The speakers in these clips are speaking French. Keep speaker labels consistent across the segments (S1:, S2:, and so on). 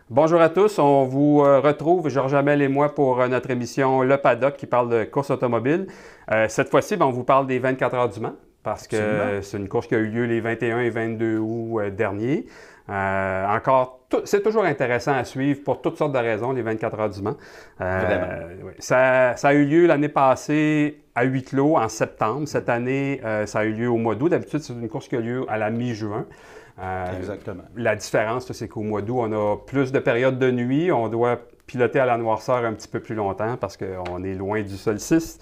S1: Bonjour à tous, on vous retrouve, Georges Hamel et moi, pour notre émission Le Paddock qui parle de course automobile. Cette fois-ci, on vous parle des 24 heures du Mans parce que c'est une course qui a eu lieu les 21 et 22 août derniers. C'est toujours intéressant à suivre pour toutes sortes de raisons, les 24 heures du Mans. Oui. Ça a eu lieu l'année passée à huis clos en septembre. Cette année, ça a eu lieu au mois d'août. D'habitude, c'est une course qui a lieu à la mi-juin.
S2: Exactement.
S1: La différence, c'est qu'au mois d'août, on a plus de périodes de nuit. On doit piloter à la noirceur un petit peu plus longtemps parce qu'on est loin du solstice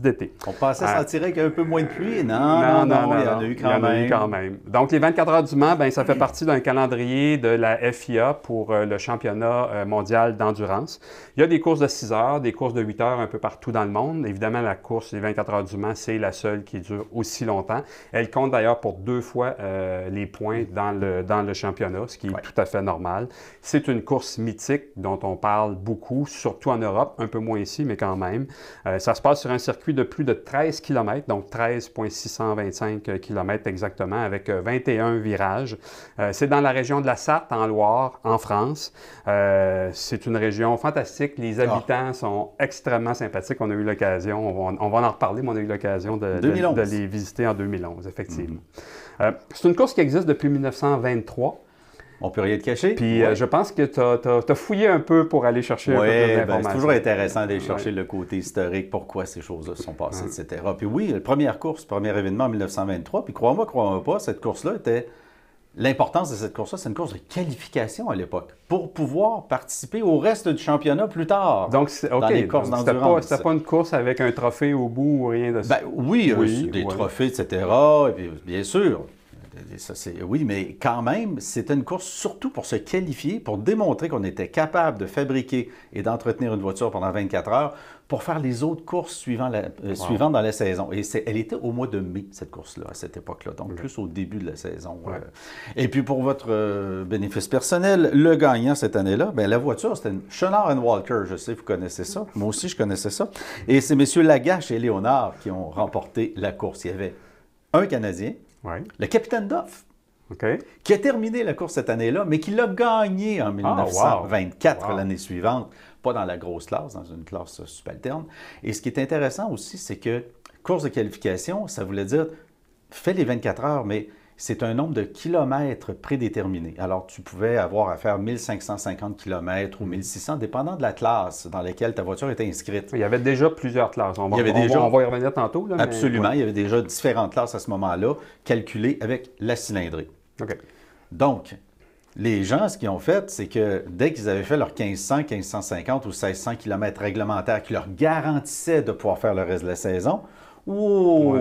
S1: d'été.
S2: On pensait s'en tirer avec un peu moins de pluie. Non, il y en a eu quand même.
S1: Donc, les 24 heures du Mans, ça fait partie d'un calendrier de la FIA pour le championnat mondial d'endurance. Il y a des courses de 6 heures, des courses de 8 heures un peu partout dans le monde. Évidemment, la course des 24 heures du Mans, c'est la seule qui dure aussi longtemps. Elle compte d'ailleurs pour 2 fois les points dans le championnat, ce qui est tout à fait normal. C'est une course mythique dont on parle beaucoup, surtout en Europe, un peu moins ici, mais quand même. Ça se passe sur un circuit de plus de 13 km, donc 13,625 km exactement, avec 21 virages. C'est dans la région de la Sarthe, en Loire, en France. C'est une région fantastique. Les habitants sont extrêmement sympathiques. On a eu l'occasion, on va en reparler, mais on a eu l'occasion de les visiter en 2011, effectivement. C'est une course qui existe depuis 1923.
S2: On peut rien te cacher.
S1: Puis je pense que tu as fouillé un peu pour aller chercher un peu plus d'informations.
S2: C'est toujours intéressant d'aller chercher le côté historique, pourquoi ces choses-là se sont passées, etc. Puis oui, la première course, premier événement en 1923, puis crois-moi pas, cette course-là était... L'importance de cette course-là, c'est une course de qualification à l'époque, pour pouvoir participer au reste du championnat plus tard.
S1: Donc,
S2: dans les courses d'endurance.
S1: C'était pas une course avec un trophée au bout ou rien de ça?
S2: Oui, des trophées, etc. Et puis, bien sûr. Oui, mais quand même, c'était une course surtout pour se qualifier, pour démontrer qu'on était capable de fabriquer et d'entretenir une voiture pendant 24 heures pour faire les autres courses suivantes dans la saison. Et elle était au mois de mai, cette course-là, à cette époque-là, donc plus au début de la saison. Et puis pour votre bénéfice personnel, le gagnant cette année-là, la voiture, c'était une Chenard & Walker, je sais, vous connaissez ça. Moi aussi, je connaissais ça. Et c'est messieurs Lagache et Léonard qui ont remporté la course. Il y avait un Canadien, le capitaine Duff, qui a terminé la course cette année-là, mais qui l'a gagné en 1924, l'année suivante, pas dans la grosse classe, dans une classe subalterne. Et ce qui est intéressant aussi, c'est que course de qualification, ça voulait dire, fais les 24 heures, mais c'est un nombre de kilomètres prédéterminé. Alors, tu pouvais avoir à faire 1550 km ou 1600, dépendant de la classe dans laquelle ta voiture était inscrite.
S1: Il y avait déjà plusieurs classes. On va y revenir tantôt. Là,
S2: absolument. Il y avait déjà différentes classes à ce moment-là, calculées avec la cylindrée. Donc, les gens, ce qu'ils ont fait, c'est que dès qu'ils avaient fait leurs 1500, 1550 ou 1600 km réglementaires qui leur garantissaient de pouvoir faire le reste de la saison, on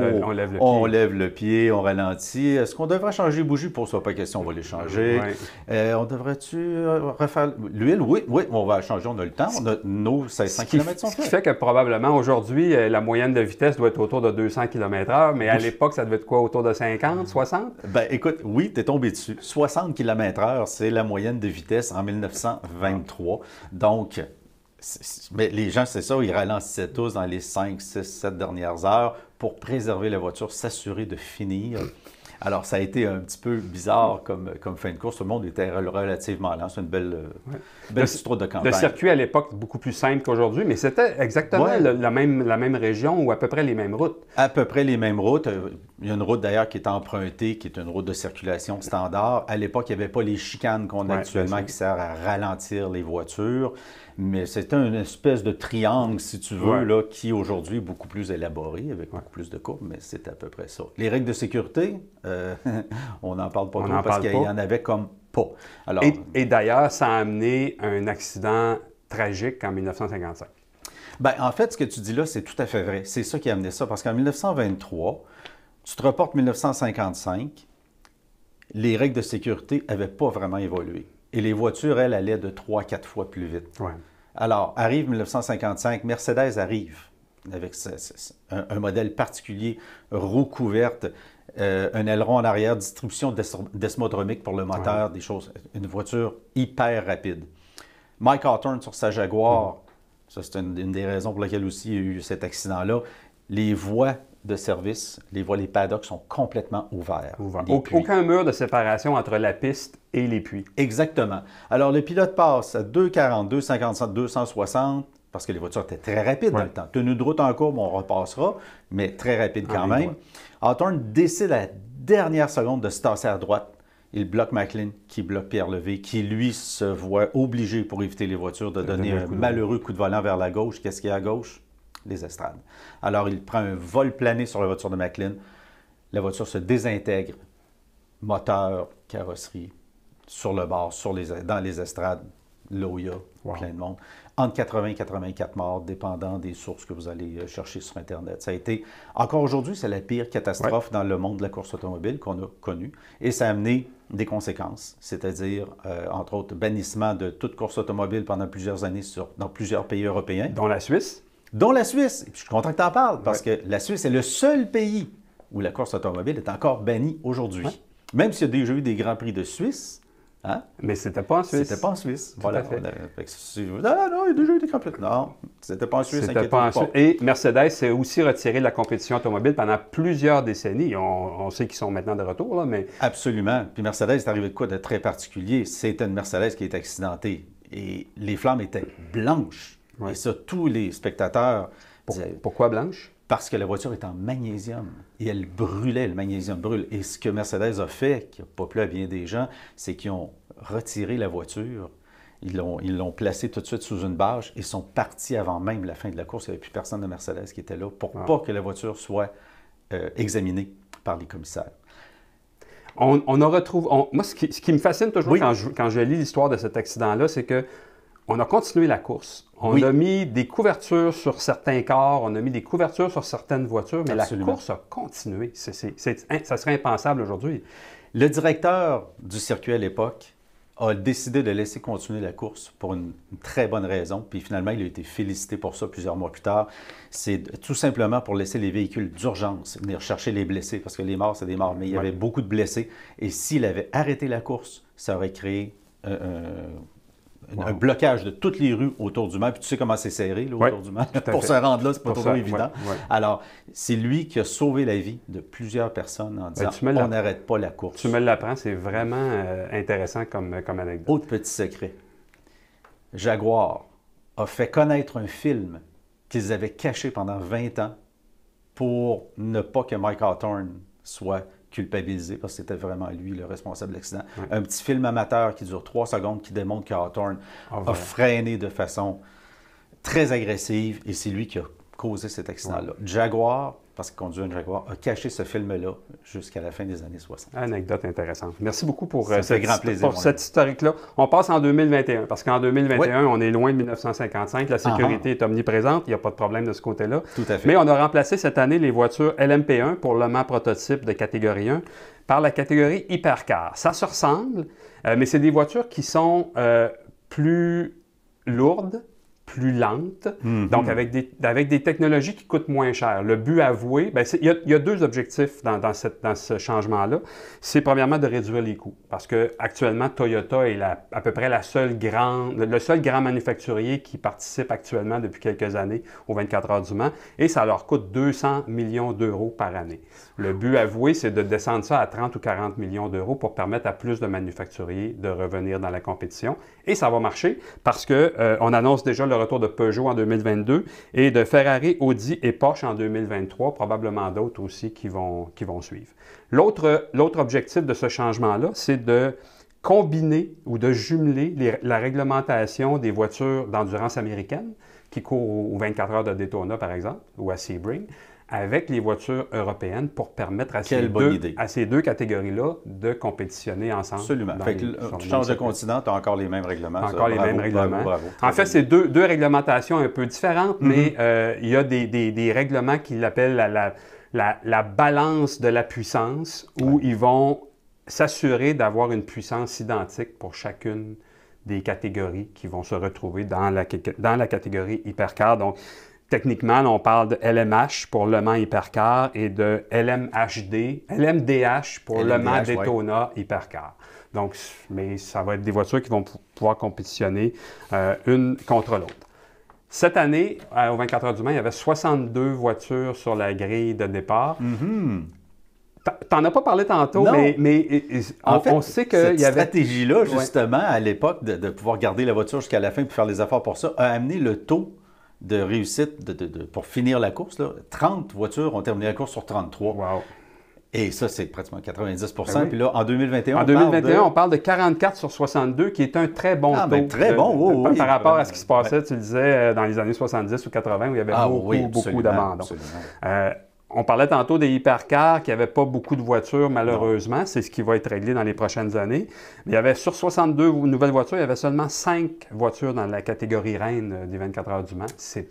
S2: lève le pied, on ralentit. Est-ce qu'on devrait changer les bougies? Pour ça, pas question, on va les changer. On devrait-tu refaire l'huile? Oui, on va changer, on a le temps. On a nos 1600 km sont faits.
S1: Ce qui fait que probablement aujourd'hui, la moyenne de vitesse doit être autour de 200 km/h, mais à l'époque, ça devait être quoi, autour de 50, 60?
S2: Écoute, oui, tu es tombé dessus. 60 km/h, c'est la moyenne de vitesse en 1923. Donc, mais les gens, c'est ça, ils ralentissaient tous dans les 5, 6, 7 dernières heures pour préserver la voiture, s'assurer de finir. Alors, ça a été un petit peu bizarre comme fin de course. Tout le monde était relativement lent. C'est une belle petite route de campagne.
S1: Le circuit, à l'époque, beaucoup plus simple qu'aujourd'hui, mais c'était exactement la même région ou à peu près les mêmes routes.
S2: À peu près les mêmes routes. Il y a une route, d'ailleurs, qui est empruntée, qui est une route de circulation standard. À l'époque, il n'y avait pas les chicanes qu'on a actuellement qui servent à ralentir les voitures. Mais c'était une espèce de triangle, si tu veux, là, qui aujourd'hui est beaucoup plus élaboré, avec beaucoup plus de courbes, mais c'est à peu près ça. Les règles de sécurité, on n'en parle pas trop parce qu'il y en avait comme pas. Alors,
S1: et d'ailleurs, ça a amené un accident tragique en 1955.
S2: En fait, ce que tu dis là, c'est tout à fait vrai. C'est ça qui a amené ça, parce qu'en 1923, tu te reportes 1955, les règles de sécurité n'avaient pas vraiment évolué. Et les voitures, elles, allaient de 3-4 fois plus vite. Alors, arrive 1955, Mercedes arrive avec un modèle particulier, roue couverte, un aileron en arrière, distribution desmodromique pour le moteur, des choses, une voiture hyper rapide. Mike Hawthorne sur sa Jaguar, ça c'est une des raisons pour lesquelles aussi il y a eu cet accident-là, les voies de service, les paddocks sont complètement ouverts.
S1: Aucun mur de séparation entre la piste et les puits.
S2: Exactement. Alors, le pilote passe à 2,40, 2,55, 260, parce que les voitures étaient très rapides dans le temps. Tenue de route en courbe, on repassera, mais très rapide quand même. Hawthorne décide à la dernière seconde de se tasser à droite. Il bloque Macklin, qui bloque Pierre Levé, qui, lui, se voit obligé, pour éviter les voitures, de donner un malheureux coup de volant vers la gauche. Qu'est-ce qu'il y a à gauche? Les estrades. Alors, il prend un vol plané sur la voiture de Macklin. La voiture se désintègre. Moteur, carrosserie, sur le bord, dans les estrades, là où il y a plein de monde. Entre 80 et 84 morts, dépendant des sources que vous allez chercher sur Internet. Ça a été, encore aujourd'hui, c'est la pire catastrophe dans le monde de la course automobile qu'on a connue. Et ça a amené des conséquences, c'est-à-dire, entre autres, bannissement de toute course automobile pendant plusieurs années dans plusieurs pays européens.
S1: Dont la Suisse.
S2: Dont la Suisse. Et puis, je suis content que tu en parles, parce que la Suisse est le seul pays où la course automobile est encore bannie aujourd'hui. Même s'il y a déjà eu des Grands Prix de Suisse. Hein?
S1: Mais c'était pas en Suisse.
S2: C'était pas en Suisse.
S1: Tout à fait.
S2: Non, il y a déjà eu des Grands Prix. Non, c'était pas en Suisse.
S1: C'était pas en Suisse. Et Mercedes s'est aussi retiré de la compétition automobile pendant plusieurs décennies. On sait qu'ils sont maintenant de retour, là, mais...
S2: Absolument. Puis Mercedes est arrivé de quoi de très particulier? C'était une Mercedes qui est accidentée. Et les flammes étaient blanches. Et ça, tous les spectateurs disaient...
S1: Pourquoi blanche?
S2: Parce que la voiture est en magnésium et elle brûlait, le magnésium brûle. Et ce que Mercedes a fait, qui n'a pas plu à bien des gens, c'est qu'ils ont retiré la voiture, ils l'ont placée tout de suite sous une bâche et sont partis avant même la fin de la course. Il n'y avait plus personne de Mercedes qui était là pour pas que la voiture soit examinée par les commissaires.
S1: On a retrouvé... Moi, ce qui me fascine toujours quand je lis l'histoire de cet accident-là, c'est que on a continué la course. On a mis des couvertures sur certains corps, on a mis des couvertures sur certaines voitures, mais la course a continué. Ça serait impensable aujourd'hui.
S2: Le directeur du circuit à l'époque a décidé de laisser continuer la course pour une très bonne raison. Puis finalement, il a été félicité pour ça plusieurs mois plus tard. C'est tout simplement pour laisser les véhicules d'urgence venir chercher les blessés, parce que les morts, c'est des morts, mais il y avait beaucoup de blessés. Et s'il avait arrêté la course, ça aurait créé un blocage de toutes les rues autour du Mans. Puis tu sais comment c'est serré là, autour du Mans. Pour se rendre là, c'est pas toujours évident. Alors, c'est lui qui a sauvé la vie de plusieurs personnes en disant on n'arrête pas la course.
S1: Tu me l'apprends, c'est vraiment intéressant comme anecdote.
S2: Autre petit secret. Jaguar a fait connaître un film qu'ils avaient caché pendant 20 ans pour ne pas que Mike Hawthorne soit culpabilisé, parce que c'était vraiment lui le responsable de l'accident. Un petit film amateur qui dure 3 secondes qui démontre que Hawthorne a freiné de façon très agressive et c'est lui qui a causé cet accident-là. Jaguar, parce qu'il conduit un Jaguar, a caché ce film-là jusqu'à la fin des années 60.
S1: Anecdote intéressante. Merci beaucoup pour
S2: cette
S1: historique-là. On passe en 2021, parce qu'en 2021, on est loin de 1955. La sécurité est omniprésente. Il n'y a pas de problème de ce côté-là.
S2: Tout à fait.
S1: Mais on a remplacé cette année les voitures LMP1 pour Le Mans prototype de catégorie 1 par la catégorie Hypercar. Ça se ressemble, mais c'est des voitures qui sont plus lourdes, plus lente, donc avec des technologies qui coûtent moins cher. Le but avoué, il y a 2 objectifs dans ce changement-là. C'est premièrement de réduire les coûts, parce qu'actuellement, Toyota est à peu près le seul grand manufacturier qui participe actuellement depuis quelques années aux 24 heures du Mans, et ça leur coûte 200 millions d'euros par année. Le but avoué, c'est de descendre ça à 30 ou 40 millions d'euros pour permettre à plus de manufacturiers de revenir dans la compétition. Et ça va marcher parce qu'on annonce déjà le retour de Peugeot en 2022 et de Ferrari, Audi et Porsche en 2023, probablement d'autres aussi qui vont suivre. L'autre objectif de ce changement-là, c'est de combiner ou de jumeler la réglementation des voitures d'endurance américaines qui courent aux 24 heures de Daytona, par exemple, ou à Sebring, avec les voitures européennes pour permettre à ces deux catégories-là de compétitionner ensemble.
S2: Absolument. Tu changes de continent, tu as encore les mêmes règlements.
S1: Bravo. En fait, c'est deux réglementations un peu différentes, mais il y a des règlements qu'ils appellent la balance de la puissance, où ils vont s'assurer d'avoir une puissance identique pour chacune des catégories qui vont se retrouver dans la catégorie Hypercar. Donc, techniquement, on parle de LMH pour Le Mans Hypercar et de LMDH pour Le Mans Daytona Hypercar. Donc, mais ça va être des voitures qui vont pouvoir compétitionner une contre l'autre. Cette année, aux 24 heures du Mans, il y avait 62 voitures sur la grille de départ. T'en as pas parlé tantôt,
S2: Non.
S1: mais
S2: En fait,
S1: on sait qu'il
S2: cette
S1: y avait...
S2: stratégie-là, justement, à l'époque, de pouvoir garder la voiture jusqu'à la fin et faire les efforts pour ça, a amené le taux de réussite pour finir la course. Là. 30 voitures ont terminé la course sur 33.
S1: Wow.
S2: Et ça, c'est pratiquement 90
S1: Ben oui.
S2: Puis là, en 2021,
S1: on parle de 44 sur 62, qui est un très bon taux.
S2: Ben, très bon, oui.
S1: Par rapport à ce qui se passait, tu le disais, dans les années 70 ou 80, où il y avait beaucoup d'abandons. On parlait tantôt des hypercars qui n'avaient pas beaucoup de voitures, malheureusement. C'est ce qui va être réglé dans les prochaines années. Mais il y avait sur 62 nouvelles voitures, il y avait seulement 5 voitures dans la catégorie reine des 24 heures du Mans. C'est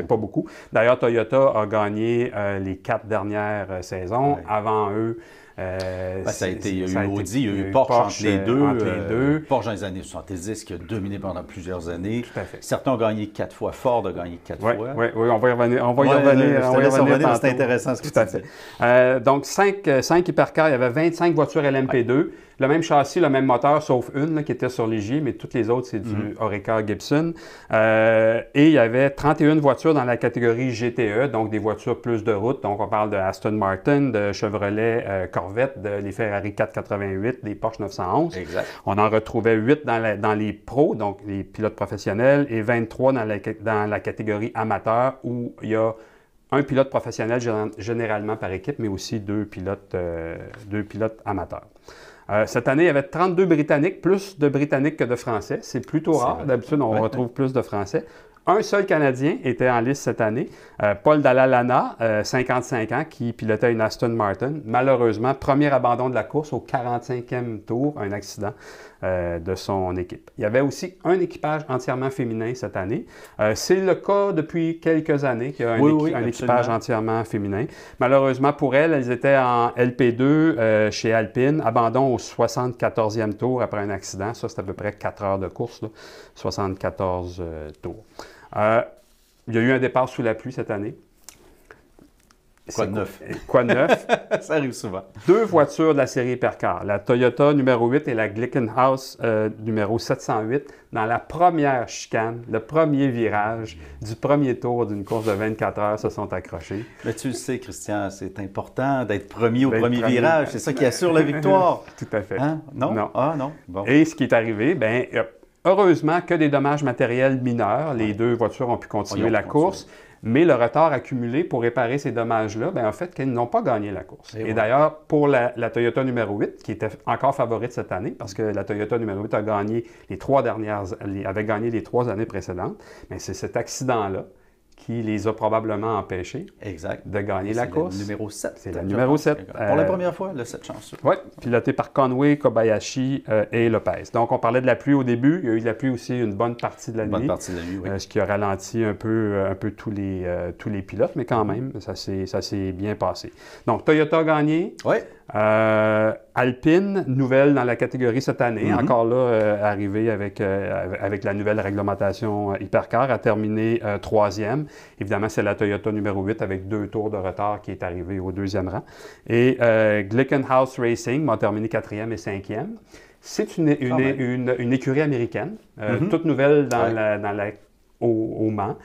S1: pas beaucoup. D'ailleurs, Toyota a gagné les 4 dernières saisons. Ouais. Avant eux,
S2: ça a été, il y a eu Audi, il y a eu Porsche entre les deux. Porsche dans les années 70 qui a dominé pendant plusieurs années.
S1: Tout à fait.
S2: Certains ont gagné 4 fois. Ford a gagné 4 fois.
S1: Oui, on va y revenir. On va y revenir.
S2: C'est intéressant ce que tu
S1: dis. Donc, 5 hypercars, il y avait 25 voitures LMP2. Ouais. Le même châssis, le même moteur, sauf une là, qui était sur Ligier, mais toutes les autres, c'est du Oreca Gibson. Et il y avait 31 voitures dans la catégorie GTE, donc des voitures plus de route. Donc, on parle de Aston Martin, de Chevrolet Corvette, les Ferrari 488, des Porsche 911.
S2: Exact.
S1: On en retrouvait 8 dans les pros, donc les pilotes professionnels, et 23 dans la catégorie amateur, où il y a un pilote professionnel généralement par équipe, mais aussi deux pilotes amateurs. Cette année, il y avait 32 Britanniques, plus de Britanniques que de Français. C'est plutôt rare. D'habitude, on retrouve plus de Français. Un seul Canadien était en liste cette année, Paul Dalla-Lana, 55 ans, qui pilotait une Aston Martin. Malheureusement, premier abandon de la course au 45e tour, un accident de son équipe. Il y avait aussi un équipage entièrement féminin cette année. C'est le cas depuis quelques années qu'il y a un équipage entièrement féminin. Malheureusement pour elles étaient en LP2 chez Alpine, abandon au 74e tour après un accident. Ça, c'est à peu près 4 heures de course, là, 74 tours. Il y a eu un départ sous la pluie cette année.
S2: Quoi de neuf?
S1: Quoi de neuf?
S2: Ça arrive souvent.
S1: 2 voitures de la série Hypercar, la Toyota numéro 8 et la Glickenhaus numéro 708, dans la première chicane, le premier virage du premier tour d'une course de 24 heures, se sont accrochés.
S2: Mais tu le sais, Christian, c'est important d'être premier au premier virage. C'est ça qui assure la victoire.
S1: Tout à fait.
S2: Hein? Non?
S1: Non.
S2: Ah non? Bon.
S1: Et ce qui est arrivé, bien, heureusement que des dommages matériels mineurs. Les 2 voitures ont pu continuer la course. Mais le retard accumulé pour réparer ces dommages-là, bien, en fait, qu'ils n'ont pas gagné la course. Et d'ailleurs, pour la Toyota numéro 8, qui était encore favorite cette année, parce que la Toyota numéro 8 a gagné avait gagné les 3 années précédentes, mais c'est cet accident-là qui les a probablement empêchés de gagner la course.
S2: C'est le numéro 7.
S1: C'est le numéro 7.
S2: Pour la première fois, le 7 chanceux.
S1: Oui, piloté par Conway, Kobayashi et Lopez. Donc, on parlait de la pluie au début. Il y a eu de la pluie aussi une bonne partie de la nuit.
S2: Bonne partie de la nuit, oui.
S1: Ce qui a ralenti un peu tous les pilotes, mais quand même, ça s'est bien passé. Donc, Toyota a gagné.
S2: Oui.
S1: Alpine, nouvelle dans la catégorie cette année, encore là, arrivé avec la nouvelle réglementation Hypercar, a terminé 3e. Évidemment, c'est la Toyota numéro 8 avec 2 tours de retard qui est arrivée au 2e rang. Et Glickenhaus Racing m'a terminé 4e et 5e. C'est une écurie américaine, toute nouvelle au Mans,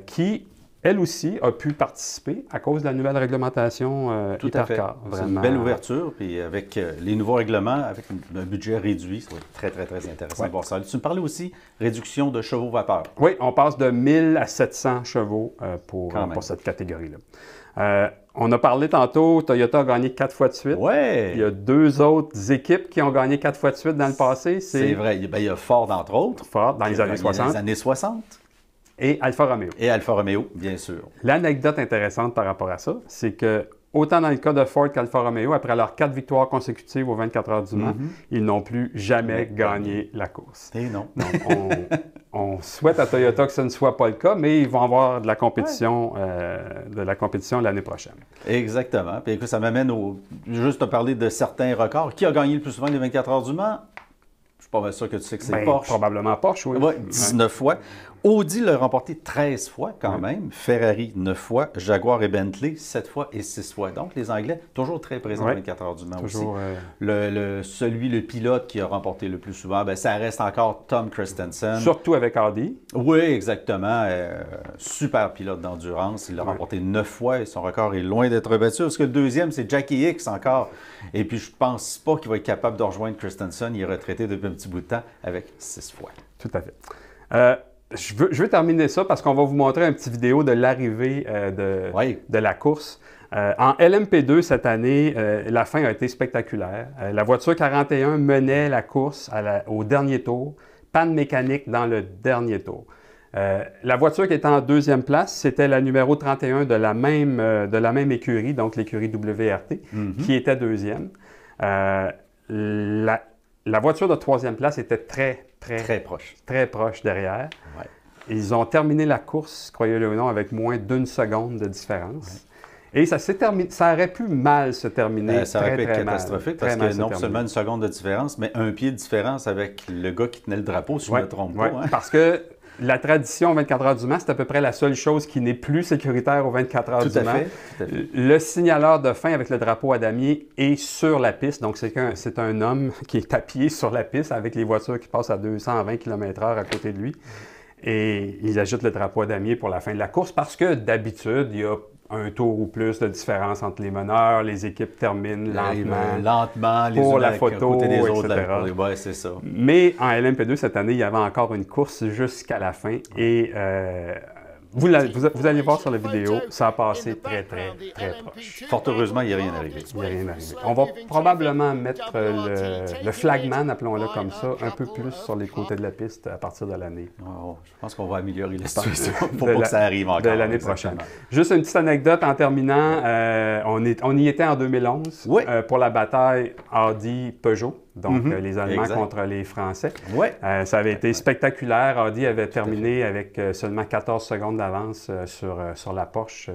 S1: qui... elle aussi a pu participer à cause de la nouvelle réglementation Hypercar.
S2: C'est une belle ouverture, puis avec les nouveaux règlements, avec un budget réduit, ça va être très, très, très intéressant de voir ça. Tu me parlais aussi réduction de chevaux vapeur.
S1: Oui, on passe de 1000 à 700 chevaux pour cette catégorie-là. On a parlé tantôt, Toyota a gagné 4 fois de suite.
S2: Ouais.
S1: Il y a 2 autres équipes qui ont gagné 4 fois de suite dans le passé.
S2: C'est vrai. Il y a Ford, entre autres.
S1: Ford, dans les années 60.
S2: Dans les années 60.
S1: Et Alfa Romeo.
S2: Et Alfa Romeo, bien sûr.
S1: L'anecdote intéressante par rapport à ça, c'est que, autant dans le cas de Ford qu'Alfa Romeo, après leurs 4 victoires consécutives aux 24 heures du Mans, ils n'ont plus jamais gagné la course.
S2: Et non.
S1: Donc, on souhaite à Toyota que ce ne soit pas le cas, mais ils vont avoir de la compétition, l'année prochaine.
S2: Exactement. Puis écoute, ça m'amène juste à parler de certains records. Qui a gagné le plus souvent les 24 heures du Mans? Je suis pas mal sûr que tu sais que c'est Porsche.
S1: Probablement Porsche, oui.
S2: Oui, 19 fois. Audi l'a remporté 13 fois quand même, Ferrari 9 fois, Jaguar et Bentley 7 fois et 6 fois. Donc les Anglais, toujours très présents 24 heures du Mans
S1: toujours,
S2: aussi. Le pilote qui a remporté le plus souvent, ben, ça reste encore Tom Christensen.
S1: Surtout avec Audi.
S2: Oui, exactement. Super pilote d'endurance. Il l'a remporté 9 fois et son record est loin d'être battu. Parce que le deuxième, c'est Jackie Hicks encore. Et puis je pense pas qu'il va être capable de rejoindre Christensen. Il est retraité depuis un petit bout de temps avec 6 fois.
S1: Tout à fait. Je veux terminer ça parce qu'on va vous montrer un petit vidéo de l'arrivée de la course. En LMP2 cette année, la fin a été spectaculaire. La voiture 41 menait la course au dernier tour. Panne mécanique dans le dernier tour. La voiture qui était en deuxième place, c'était la numéro 31 de la même écurie, donc l'écurie WRT, qui était deuxième. La voiture de troisième place était très proche derrière.
S2: Ouais.
S1: Ils ont terminé la course, croyez-le ou non, avec moins d'1 seconde de différence. Ouais. Et ça aurait pu mal se terminer.
S2: Ça aurait pu être catastrophique parce que non
S1: terminer.
S2: Seulement une seconde de différence, mais un pied de différence avec le gars qui tenait le drapeau, si je ne me trompe pas. Hein?
S1: Parce que la tradition 24 heures du Mans, c'est à peu près la seule chose qui n'est plus sécuritaire aux 24 heures du Mans.
S2: Tout à fait.
S1: Le signaleur de fin avec le drapeau à damier est sur la piste. Donc, c'est un homme qui est à pied sur la piste avec les voitures qui passent à 220 km/h à côté de lui. Et il ajoute le drapeau à damier pour la fin de la course parce que d'habitude, il y a un tour ou plus de différence entre les meneurs. Les équipes terminent lentement
S2: les
S1: pour
S2: uns
S1: la photo,
S2: à côté des autres,
S1: etc.
S2: Ouais, c'est ça.
S1: Mais en LMP2 cette année, il y avait encore une course jusqu'à la fin. Et vous allez voir sur la vidéo, ça a passé très proche.
S2: Fort heureusement, il n'y a rien arrivé.
S1: Il n'y a rien arrivé. On va probablement mettre le flagman, appelons-le comme ça, un peu plus sur les côtés de la piste à partir de l'année.
S2: Oh, je pense qu'on va améliorer la situation pour pas que ça arrive encore.
S1: De l'année prochaine. Juste une petite anecdote en terminant. On y était en 2011 pour la bataille Audi-Peugeot. Donc, les Allemands contre les Français. Ça avait été spectaculaire. Audi avait terminé avec seulement 14 secondes d'avance sur la Porsche.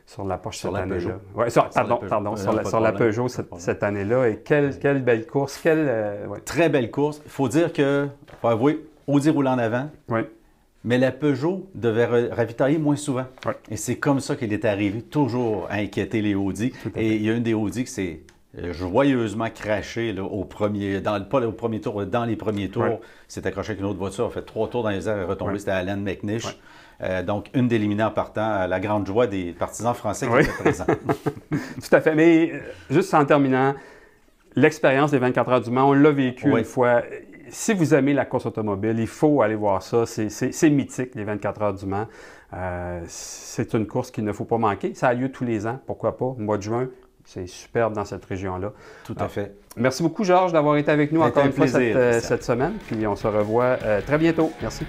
S1: Sur la Porsche cette année-là. Ouais, sur la Peugeot cette année-là. Et quelle belle course.
S2: Très belle course. Il faut dire que, faut avouer, Audi roule en avant.
S1: Oui.
S2: Mais la Peugeot devait ravitailler moins souvent.
S1: Oui.
S2: Et c'est comme ça qu'il est arrivé, toujours à inquiéter les Audi. Et il y a une des Audi qui s'est joyeusement craché là, pas au premier tour, dans les premiers tours. S'est accroché avec une autre voiture, a fait 3 tours dans les airs et retombé. C'était Alan McNish. Donc, une d'éliminée en partant, à la grande joie des partisans français qui étaient présents.
S1: Tout à fait. Mais juste en terminant, l'expérience des 24 heures du Mans, on l'a vécu une fois. Si vous aimez la course automobile, il faut aller voir ça. C'est mythique, les 24 heures du Mans. C'est une course qu'il ne faut pas manquer. Ça a lieu tous les ans, pourquoi pas, au mois de juin. C'est superbe dans cette région-là.
S2: Tout à fait.
S1: Merci beaucoup, Georges, d'avoir été avec nous encore une fois cette semaine. Puis on se revoit très bientôt. Merci.